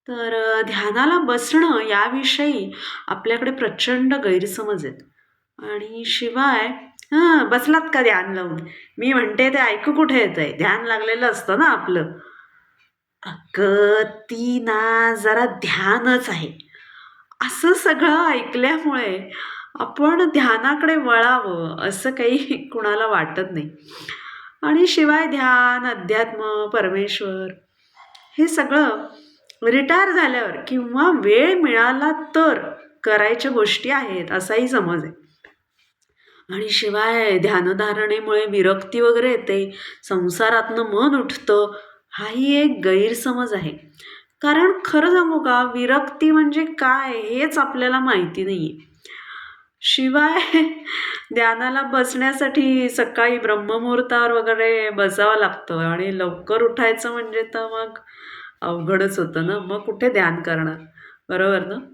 तर ध्यानाला बसणं याविषयी आपल्याकडे प्रचंड गैरसमज आहेत. आणि शिवाय बसलात का ध्यान लावून? मी म्हणते ते ऐकू कुठे येतंय? ध्यान लागलेलं असतं ना आपलं. अगं, ती ना जरा ध्यानच आहे. असं सगळं ऐकल्यामुळे आपण ध्यानाकडे वळावं असं काही कुणाला वाटत नाही. आणि शिवाय ध्यान, अध्यात्म, परमेश्वर हे सगळं रिटायर झाल्यावर किंवा वेळ मिळाला तर करायच्या गोष्टी आहेत असाही समज आहे. आणि शिवाय ध्यानधारणेमुळे विरक्ती वगैरे येते, संसारातनं मन उठतं, हाही एक गैरसमज आहे. कारण खरं सांगू का, विरक्ती म्हणजे काय हेच आपल्याला माहिती नाहीये. शिवाय ध्यानाला बसण्यासाठी सकाळी ब्रह्ममुहूर्तावर वगैरे बसावं लागतं आणि लवकर उठायचं म्हणजे तर मग अवघडच होतं ना. मग कुठे ध्यान करणार, बरोबर ना?